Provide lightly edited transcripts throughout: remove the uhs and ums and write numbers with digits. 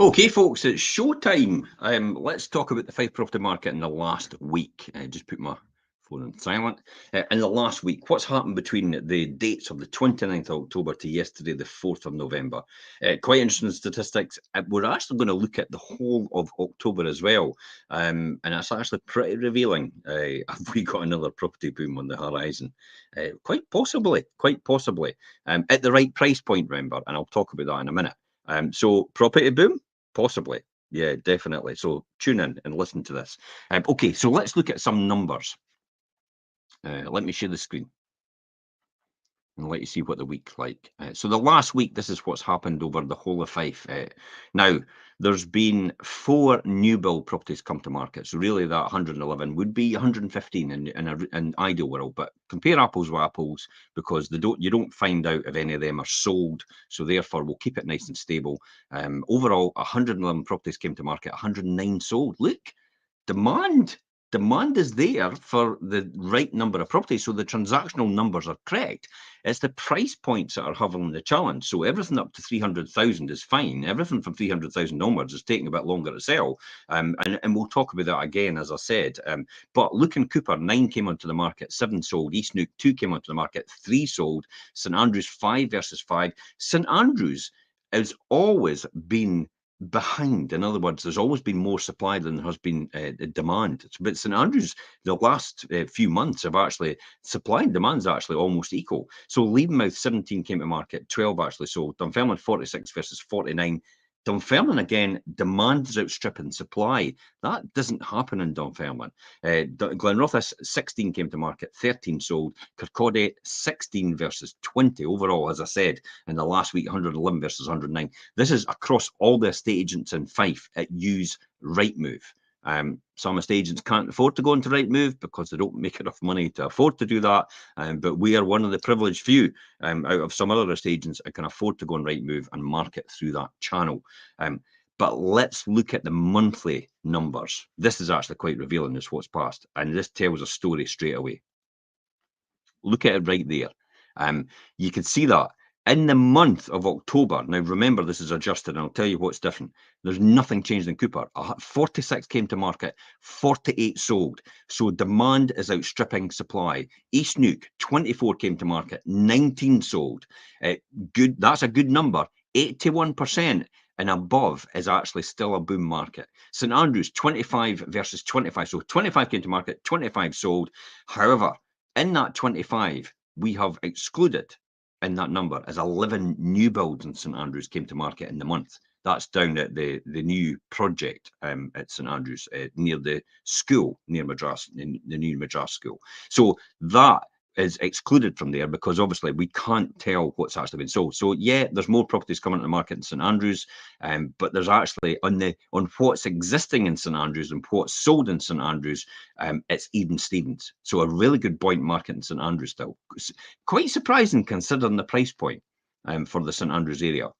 Okay, folks, it's showtime. Let's talk about the Fife property market in the last week. Just put my phone on silent. In the last week, what's happened between the dates of the 29th of October to yesterday, the 4th of November? Quite interesting statistics. We're actually going to look at the whole of October as well. And it's actually pretty revealing. Have we got another property boom on the horizon? Quite possibly, at the right price point, remember, and I'll talk about that in a minute. So property boom? Possibly. Yeah, definitely. So tune in and listen to this. Okay, so let's look at some numbers. Let me share the screen and let you see what the week like. So the last week, this is what's happened over the whole of Fife. Now, there's been 4 new build properties come to market. So really that 111 would be 115 in an ideal world. But compare apples with apples because you don't find out if any of them are sold. So therefore, we'll keep it nice and stable. Overall, 111 properties came to market, 109 sold. Look, demand is there for the right number of properties, so the transactional numbers are correct. It's the price points that are having the challenge. So everything up to 300,000 is fine. Everything from 300,000 onwards is taking a bit longer to sell. And we'll talk about that again, as I said. But Lucan Cooper, 9 came onto the market, 7 sold. East Neuk, 2 came onto the market, 3 sold. St Andrews, 5 versus 5. St Andrews has always been behind. In other words, there's always been more supply than there has been demand. But St Andrews, the last few months have actually, supply and demand is actually almost equal. So Leavenmouth, 17 came to market, 12 actually sold. Dunfermline, 46 versus 49. Dunfermline, again, demand is outstripping supply. That doesn't happen in Dunfermline. Glenrothes, 16 came to market, 13 sold. Kirkcaldy, 16 versus 20 overall, as I said, in the last week, 111 versus 109. This is across all the estate agents in Fife that use Rightmove. Some estate agents can't afford to go into Rightmove because they don't make enough money to afford to do that. But we are one of the privileged few out of some other estate agents that can afford to go on Rightmove and market through that channel. But let's look at the monthly numbers. This is actually quite revealing as what's passed, and this tells a story straight away. Look at it right there. You can see that in the month of October, now remember this is adjusted and I'll tell you what's different. There's nothing changed in Cooper. 46 came to market, 48 sold. So demand is outstripping supply. East Neuk, 24 came to market, 19 sold. Good. That's a good number. 81% and above is actually still a boom market. St Andrews, 25 versus 25. So 25 came to market, 25 sold. However, in that 25, we have excluded in that number as 11 new builds in St Andrews came to market in the month. That's down at the new project at St Andrews near the school, near Madras, in the new Madras school. So that is excluded from there because obviously we can't tell what's actually been sold. So yeah, there's more properties coming to the market in St Andrews, but there's actually on what's existing in St Andrews and what's sold in St Andrews, it's even Stevens. So a really good buoyant market in St Andrews still. Quite surprising considering the price point for the St Andrews area.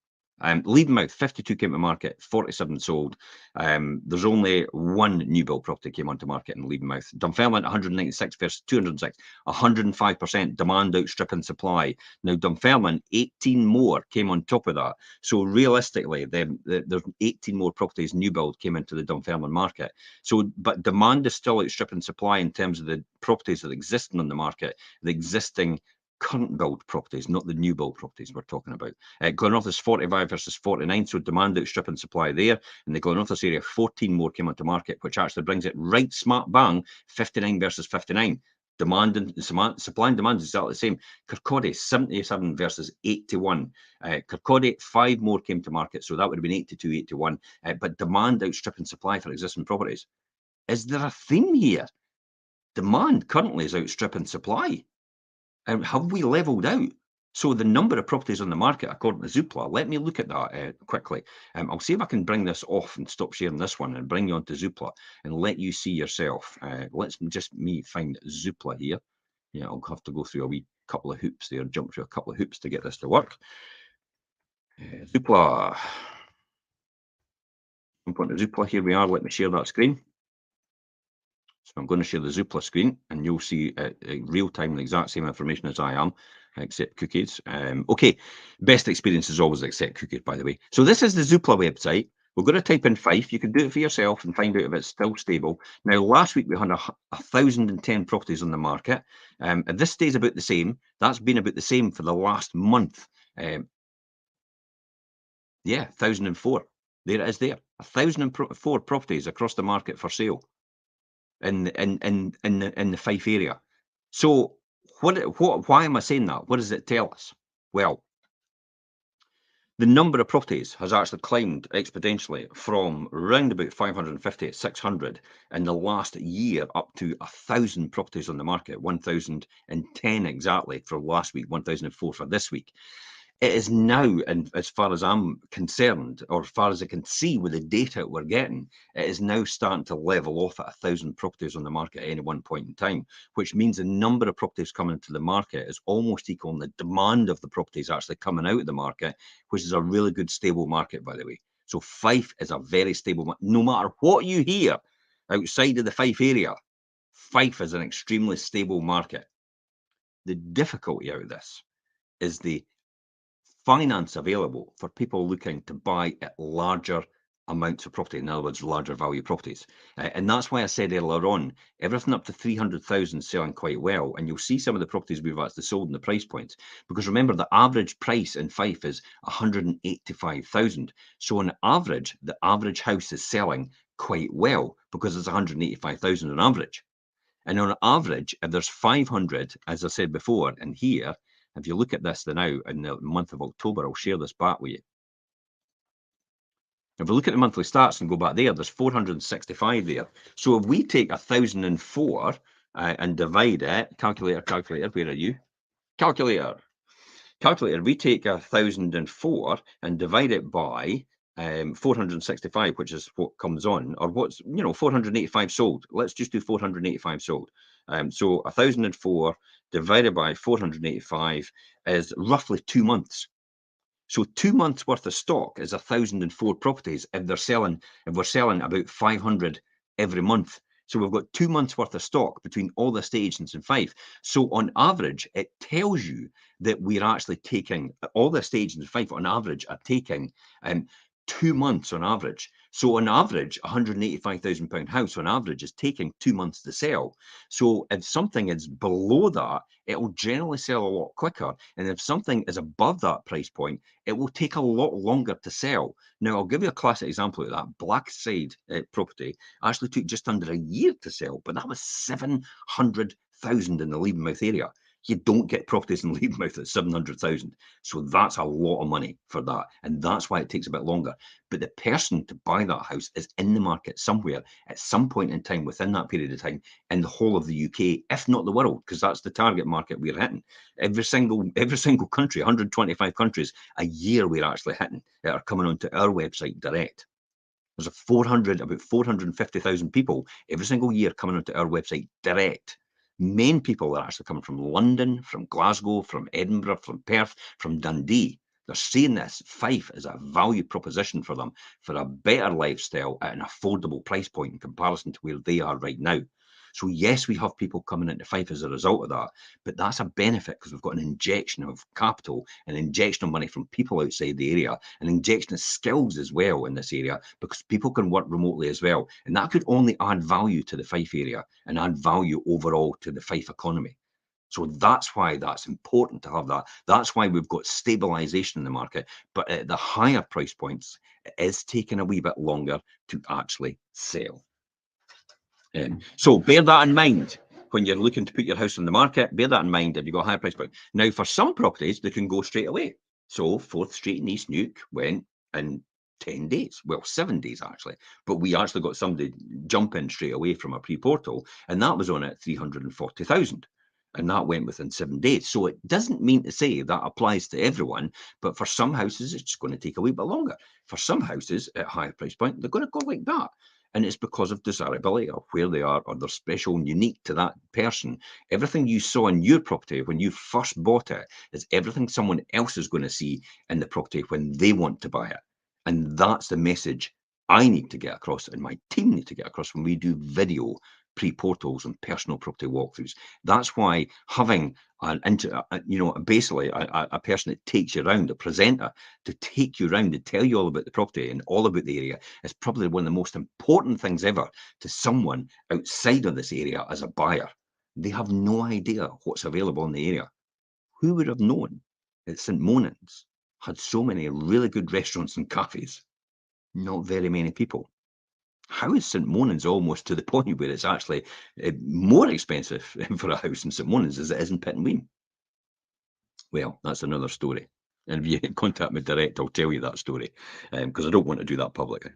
Leavenmouth, 52 came to market, 47 sold. There's only 1 new build property came onto market in Leavenmouth. Dunfermline, 196 versus 206, 105% demand outstripping supply. Now, Dunfermline, 18 more came on top of that. So realistically, there's 18 more properties new build came into the Dunfermline market. So, but demand is still outstripping supply in terms of the properties that are existing on the market, the existing current build properties, not the new build properties we're talking about. Glenrothes 45 versus 49, so demand outstripping supply there. In the Glenrothes area, 14 more came onto market, which actually brings it right smack bang, 59 versus 59. Demand and supply and demand is exactly the same. Kirkcaldy, 77 versus 81. Kirkcaldy, 5 more came to market, so that would have been 82, 81. But demand outstripping supply for existing properties. Is there a theme here? Demand currently is outstripping supply. Have we leveled out? So the number of properties on the market, according to Zoopla, let me look at that quickly. I'll see if I can bring this off and stop sharing this one and bring you onto Zoopla and let you see yourself. Let's just find Zoopla here. Yeah, I'll have to go through a wee couple of hoops there, jump through a couple of hoops to get this to work. Zoopla. I'm putting Zoopla, here we are. Let me share that screen. So I'm going to share the Zoopla screen and you'll see real time the exact same information as I am, except cookies. Okay, best experience is always accept cookies, by the way. So this is the Zoopla website. We're going to type in Fife. You can do it for yourself and find out if it's still stable. Now, last week we had 1,010 properties on the market. And this stays about the same. That's been about the same for the last month. Yeah, 1,004. There it is there. 1,004 properties across the market for sale in the Fife area. So why am I saying that? What does it tell us? Well, the number of properties has actually climbed exponentially from around about 550 at 600 in the last year up to 1,000 properties on the market, 1,010 exactly for last week, 1,004 for this week. It is now, and as far as I'm concerned, or as far as I can see with the data we're getting, it is now starting to level off at 1,000 properties on the market at any one point in time, which means the number of properties coming to the market is almost equal in the demand of the properties actually coming out of the market, which is a really good, stable market, by the way. So Fife is a very stable market. No matter what you hear outside of the Fife area, Fife is an extremely stable market. The difficulty out of this is the finance available for people looking to buy at larger amounts of property, in other words, larger value properties. And that's why I said earlier on, everything up to 300,000 selling quite well. And you'll see some of the properties we've actually sold in the price points. Because remember, the average price in Fife is 185,000. So on average, the average house is selling quite well because it's 185,000 on average. And on average, if there's 500, as I said before, in here, if you look at this now in the month of October, I'll share this back with you. If we look at the monthly stats and go back there, there's 465 there. So if we take 1,004 and divide it, calculator, where are you? Calculator, we take 1,004 and divide it by 465, which is what comes on, or what's, 485 sold. Let's just do 485 sold. So 1,004 divided by 485 is roughly 2 months. So 2 months worth of stock is 1,004 properties if we're selling about 500 every month. So we've got 2 months worth of stock between all the estate agents in Fife. So on average, it tells you that we're actually taking, all the estate agents in Fife on average are taking 2 months on average. So on average, £185,000 house on average is taking 2 months to sell. So if something is below that, it will generally sell a lot quicker. And if something is above that price point, it will take a lot longer to sell. Now, I'll give you a classic example of that. Blackside property actually took just under a year to sell, but that was 700,000 in the Leavenmouth area. You don't get properties in Leavenmouth at 700,000. So that's a lot of money for that. And that's why it takes a bit longer. But the person to buy that house is in the market somewhere at some point in time within that period of time in the whole of the UK, if not the world, because that's the target market we're hitting. Every single country, 125 countries a year we're actually hitting that are coming onto our website direct. There's about 450,000 people every single year coming onto our website direct. Main people are actually coming from London, from Glasgow, from Edinburgh, from Perth, from Dundee. They're seeing this Fife as a value proposition for them for a better lifestyle at an affordable price point in comparison to where they are right now. So yes, we have people coming into Fife as a result of that, but that's a benefit because we've got an injection of capital, an injection of money from people outside the area, an injection of skills as well in this area because people can work remotely as well. And that could only add value to the Fife area and add value overall to the Fife economy. So that's why that's important to have that. That's why we've got stabilization in the market. But at the higher price points, it is taking a wee bit longer to actually sell. So bear that in mind when you're looking to put your house on the market. Bear that in mind if you've got a higher price point. Now, for some properties, they can go straight away. So 4th Street in East Neuk went in 10 days. Well, 7 days actually. But we actually got somebody jumping straight away from a pre-portal, and that was on at 340,000. And that went within 7 days. So it doesn't mean to say that applies to everyone, but for some houses, it's going to take a wee bit longer. For some houses at higher price point, they're going to go like that. And it's because of desirability or where they are or they're special and unique to that person. Everything you saw in your property when you first bought it is everything someone else is going to see in the property when they want to buy it. And that's the message I need to get across and my team need to get across when we do video pre-portals and personal property walkthroughs. That's why having basically a person that takes you around, a presenter, to take you around and tell you all about the property and all about the area is probably one of the most important things ever to someone outside of this area as a buyer. They have no idea what's available in the area. Who would have known that St. Monans had so many really good restaurants and cafes? Not very many people. How is St. Monans almost to the point where it's actually more expensive for a house in St. Monans as it is in Pittenweem? Well, that's another story. And if you contact me direct, I'll tell you that story because I don't want to do that publicly.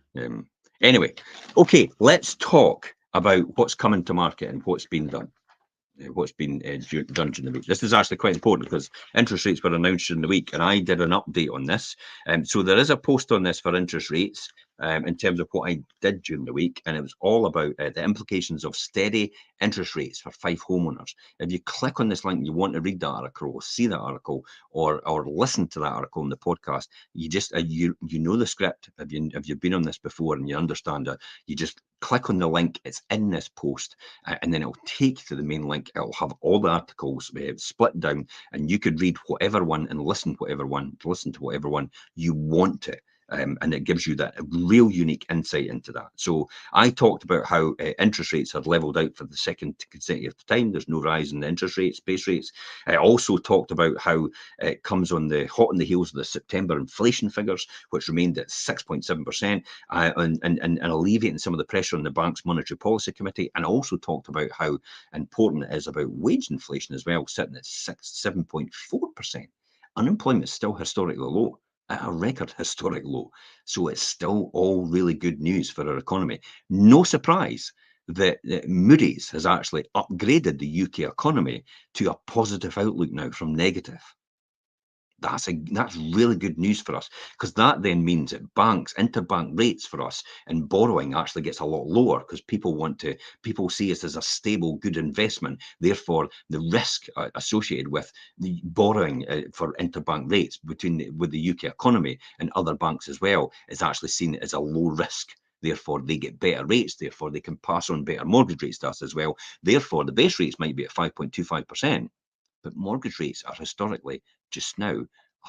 Anyway, okay, let's talk about what's coming to market and what's been done. What's been done during the week. This is actually quite important because interest rates were announced during the week and I did an update on this. So there is a post on this for interest rates in terms of what I did during the week, and it was all about the implications of steady interest rates for Fife homeowners. If you click on this link and you want to read that article or see that article or listen to that article in the podcast, you just you know the script. If you've been on this before and you understand it, you just click on the link. It's in this post, and then it'll take you to the main link. It'll have all the articles split down, and you could read whatever one and listen to whatever one you want to. And it gives you that real unique insight into that. So I talked about how interest rates had leveled out for the second consecutive time. There's no rise in the interest rates, base rates. I also talked about how it comes on the hot on the heels of the September inflation figures, which remained at 6.7%, and alleviating some of the pressure on the bank's monetary policy committee. And also talked about how important it is about wage inflation as well, sitting at 7.4%. Unemployment is still historically low, at a record historic low. So it's still all really good news for our economy. No surprise that Moody's has actually upgraded the UK economy to a positive outlook now from negative. That's really good news for us, because that then means that interbank rates for us and borrowing actually gets a lot lower, because people see us as a stable, good investment. Therefore, the risk associated with the borrowing for interbank rates with the UK economy and other banks as well is actually seen as a low risk. Therefore, they get better rates. Therefore, they can pass on better mortgage rates to us as well. Therefore, the base rates might be at 5.25%. But mortgage rates are historically just now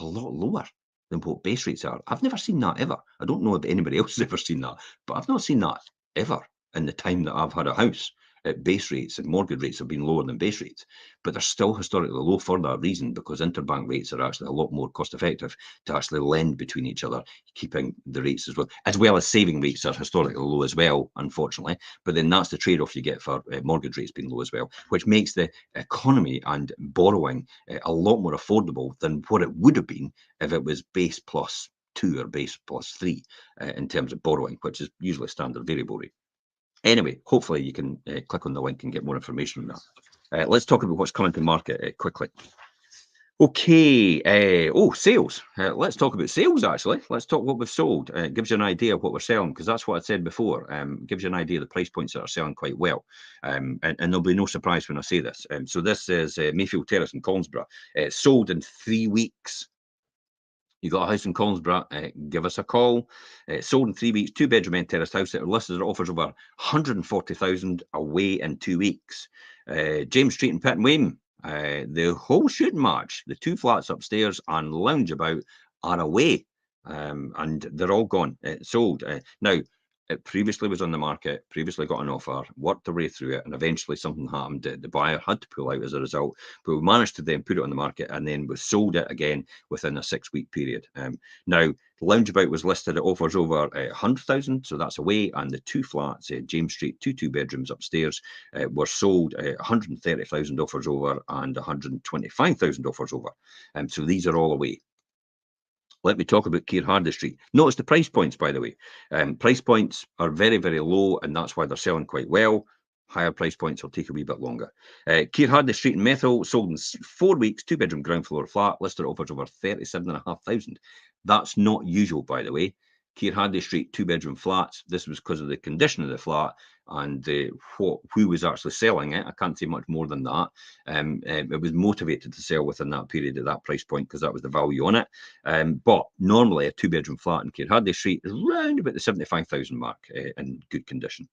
a lot lower than what base rates are. I've never seen that ever. I don't know if anybody else has ever seen that, but I've not seen that ever in the time that I've had a house. Base rates and mortgage rates have been lower than base rates, but they're still historically low for that reason, because interbank rates are actually a lot more cost effective to actually lend between each other, keeping the rates as well as saving rates are historically low as well, unfortunately. But then that's the trade-off you get for mortgage rates being low as well, which makes the economy and borrowing a lot more affordable than what it would have been if it was base plus 2 or base plus 3 in terms of borrowing, which is usually standard variable rate. Anyway, hopefully you can click on the link and get more information on that. Let's talk about what's coming to market quickly. Okay. Sales. Let's talk about sales, actually. Let's talk what we've sold. It gives you an idea of what we're selling, because that's what I said before. Gives you an idea of the price points that are selling quite well. And there'll be no surprise when I say this. So this is Mayfield Terrace in Collinsborough. Sold in 3 weeks. You got a house in Collinsborough, give us a call. Sold in 3 weeks, 2-bedroom end terraced house that listed at offers over 140,000 away in 2 weeks. James Street in Pittenweem, the whole shooting match, the 2 flats upstairs and loungeabout are away, and they're all gone. Sold. Now, it previously was on the market, previously got an offer, worked their way through it, and eventually something happened. The buyer had to pull out as a result, but we managed to then put it on the market, and then we sold it again within a 6-week period. Now, the loungeabout was listed at offers over 100,000, so that's away, and the 2 flats, James Street, 2 bedrooms upstairs, were sold 130,000 offers over and 125,000 offers over. So these are all away. Let me talk about Keir Hardie Street. Notice the price points, by the way. Price points are very, very low, and that's why they're selling quite well. Higher price points will take a wee bit longer. Keir Hardie Street in Methil sold in 4 weeks, 2-bedroom ground floor flat, listed offers over 37,500. That's not usual, by the way. Keir Hardie Street 2-bedroom flats. This was because of the condition of the flat and who was actually selling it. I can't say much more than that. It was motivated to sell within that period at that price point because that was the value on it. But normally a 2-bedroom flat in Keir Hardie Street is around about the 75,000 mark in good condition.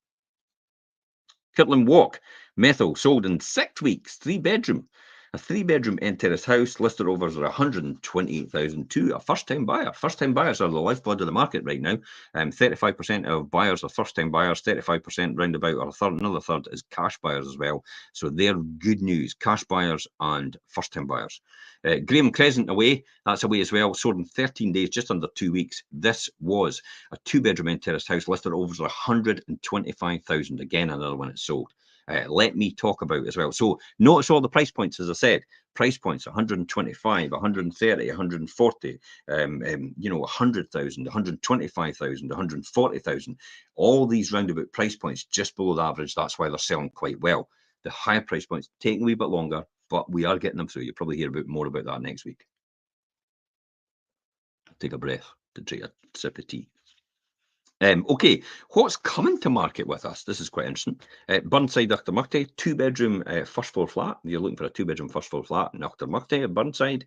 Kirtland Walk, Methil, sold in 6 weeks, 3-bedroom. A 3-bedroom end terrace house, listed offers are 128,000 to a first-time buyer. First-time buyers are the lifeblood of the market right now. 35% of buyers are first-time buyers, 35% roundabout, or another third is cash buyers as well. So they're good news, cash buyers and first-time buyers. Graham Crescent away, that's away as well, sold in 13 days, just under 2 weeks. This was a 2-bedroom end terrace house, listed offers 125,000. Again, another one that's sold. Let me talk about as well. So notice all the price points, as I said. Price points 125, 130, 140, 100,000, 125,000, 140,000. All these roundabout price points just below the average. That's why they're selling quite well. The higher price points take a wee bit longer, but we are getting them through. You'll probably hear more about that next week. Take a breath to drink a sip of tea. Okay, what's coming to market with us? This is quite interesting. Burnside, Auchtermuchty, 2-bedroom first floor flat. You're looking for a 2-bedroom first floor flat in Auchtermuchty at Burnside.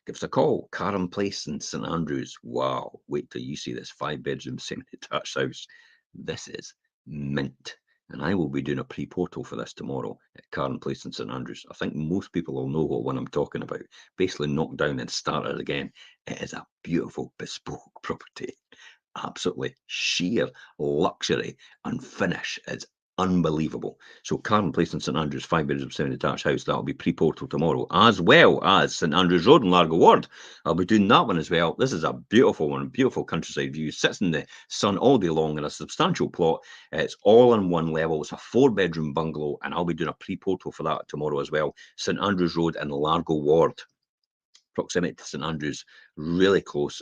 Give us a call. Carham Place in St Andrews. Wow, wait till you see this 5-bedroom semi-detached house. This is mint. And I will be doing a pre-portal for this tomorrow at Carham Place in St Andrews. I think most people will know what one I'm talking about. Basically knocked down and started again. It is a beautiful bespoke property. Absolutely sheer luxury and finish is unbelievable. So Carham Place in St Andrews, 5-bedroom semi-detached house, that'll be pre-portal tomorrow, as well as St Andrews Road in Largo Ward. I'll be doing that one as well. This is a beautiful one, beautiful countryside view, sits in the sun all day long in a substantial plot. It's all on one level. It's a 4-bedroom bungalow, and I'll be doing a pre-portal for that tomorrow as well. St Andrews Road in Largo Ward. Proximity to St Andrews, really close,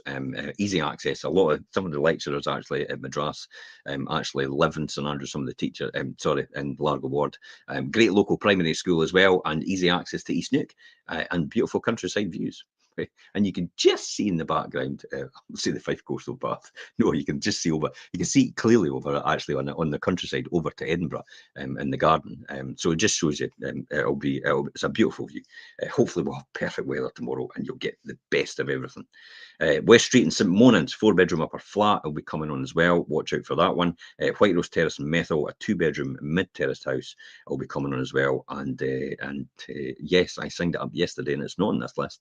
easy access. Some of the lecturers actually at Madras actually live in St Andrews. Some of the teachers, in Largo Ward. Great local primary school as well, and easy access to East Neuk, and beautiful countryside views. And you can just see in the background, see the Fife Coastal Path. No, you can just see over. You can see clearly over actually on the countryside over to Edinburgh, in the garden. So it just shows you. It's a beautiful view. Hopefully we'll have perfect weather tomorrow, and you'll get the best of everything. West Street in St Monans, 4-bedroom upper flat, will be coming on as well. Watch out for that one. White Rose Terrace in Methil, a 2-bedroom mid-terraced house, will be coming on as well. And yes, I signed it up yesterday, and it's not on this list.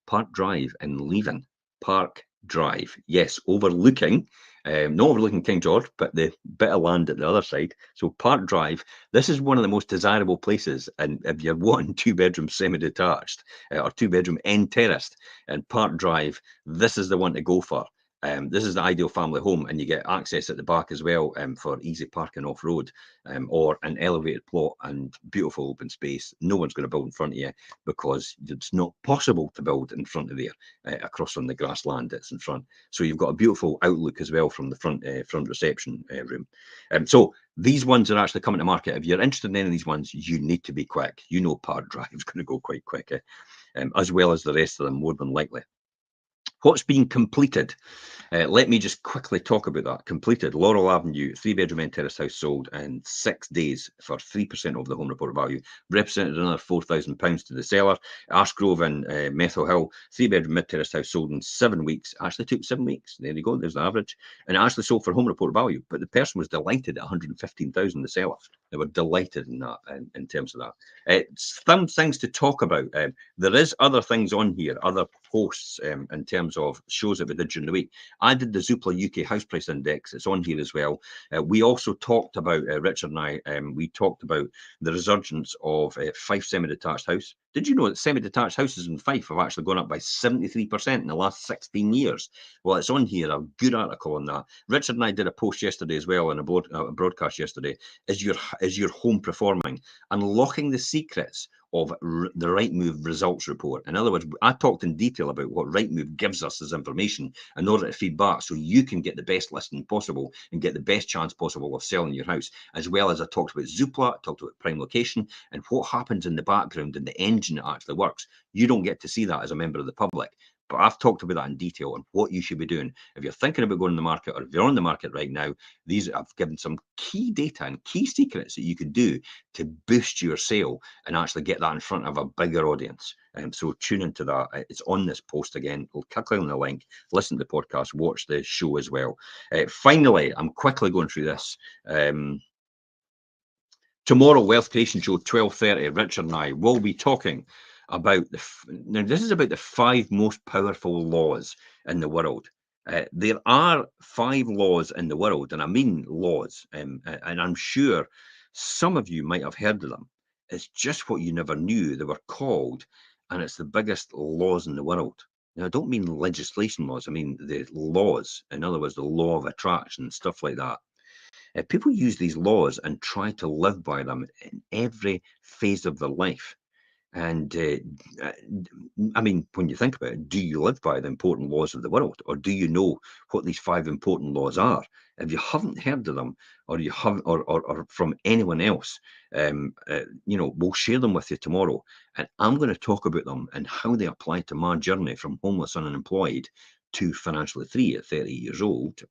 Park Drive in Leven. Park Drive, yes, overlooking, not overlooking King George, but the bit of land at the other side. So Park Drive, this is one of the most desirable places, and if you're wanting 2-bedroom semi-detached or 2-bedroom end terraced and Park Drive, this is the one to go for. This is the ideal family home, and you get access at the back as well, for easy parking off road, or an elevated plot and beautiful open space. No one's going to build in front of you because it's not possible to build in front of there, across from the grassland that's in front. So you've got a beautiful outlook as well from the front reception room. So these ones are actually coming to market. If you're interested in any of these ones, you need to be quick. You know Park Drive is going to go quite quick, as well as the rest of them, more than likely. What's been completed? Let me just quickly talk about that. Completed. Laurel Avenue, 3-bedroom end terrace house sold in 6 days for 3% of the home report value. Represented another £4,000 to the seller. Ashgrove in Methil Hill, 3-bedroom mid-terrace house sold in 7 weeks. Actually took 7 weeks. There you go. There's the average. And it actually sold for home report value. But the person was delighted at 115,000, the seller. They were delighted in that, in terms of that. Some things to talk about. There is other things on here, other posts, in terms of shows that we did during the week. I did the Zoopla UK House Price Index. It's on here as well. We also talked about, Richard and I, we talked about the resurgence of Fife semi-detached house. Did you know that semi-detached houses in Fife have actually gone up by 73% in the last 16 years? Well, it's on here, a good article on that. Richard and I did a post yesterday as well, and a broadcast yesterday. Is your home performing? Unlocking the secrets of the Rightmove results report. In other words, I talked in detail about what Rightmove gives us as information in order to feed back, so you can get the best listing possible and get the best chance possible of selling your house. As well as I talked about Zoopla, I talked about prime location, and what happens in the background and the engine that actually works. You don't get to see that as a member of the public. But I've talked about that in detail and what you should be doing. If you're thinking about going on the market, or if you're on the market right now, I've given some key data and key secrets that you can do to boost your sale and actually get that in front of a bigger audience. So tune into that. It's on this post again. Click on the link, listen to the podcast, watch the show as well. Finally, I'm quickly going through this. Tomorrow, Wealth Creation Show, 12:30, Richard and I will be talking about now this is about the 5 most powerful laws in the world. There are 5 laws in the world, and I mean laws, and I'm sure some of you might have heard of them. It's just what you never knew they were called, and it's the biggest laws in the world. Now, I don't mean legislation laws, I mean the laws. In other words, the law of attraction, stuff like that. People use these laws and try to live by them in every phase of their life. And uh, I mean, when you think about it, do you live by the important laws of the world, or do you know what these 5 important laws are? If you haven't heard of them, or you haven't, or from anyone else, we'll share them with you tomorrow, and I'm going to talk about them and how they apply to my journey from homeless and unemployed to financially free at 30 years old,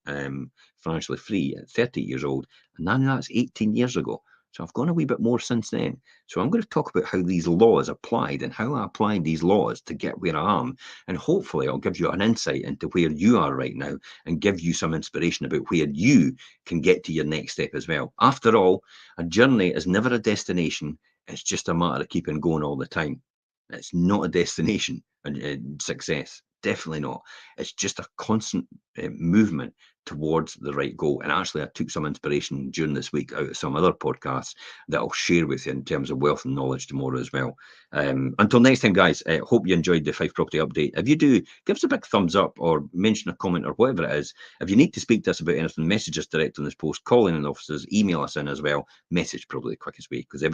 financially free at 30 years old, and then that's 18 years ago. So I've gone a wee bit more since then. So I'm going to talk about how these laws applied and how I applied these laws to get where I am. And hopefully I'll give you an insight into where you are right now and give you some inspiration about where you can get to your next step as well. After all, a journey is never a destination. It's just a matter of keeping going all the time. It's not a destination and success. Definitely not. It's just a constant movement towards the right goal. And actually, I took some inspiration during this week out of some other podcasts that I'll share with you in terms of wealth and knowledge tomorrow as well. Until next time, guys, hope you enjoyed the Fife Property Update. If you do, give us a big thumbs up or mention a comment or whatever it is. If you need to speak to us about anything, message us direct on this post, call in offices, email us in as well. Message probably the quickest way because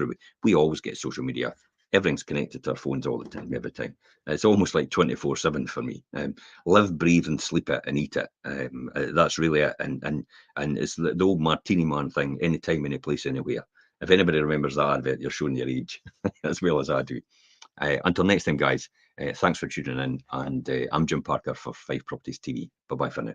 we always get social media. Everything's connected to our phones all the time, every time. It's almost like 24/7 for me. Live, breathe, and sleep it and eat it. That's really it. And it's the old Martini Man thing. Anytime, any place, anywhere. If anybody remembers that advert, you're showing your age as well as I do. Until next time, guys. Thanks for tuning in. And I'm Jim Parker for Fife Properties TV. Bye bye for now.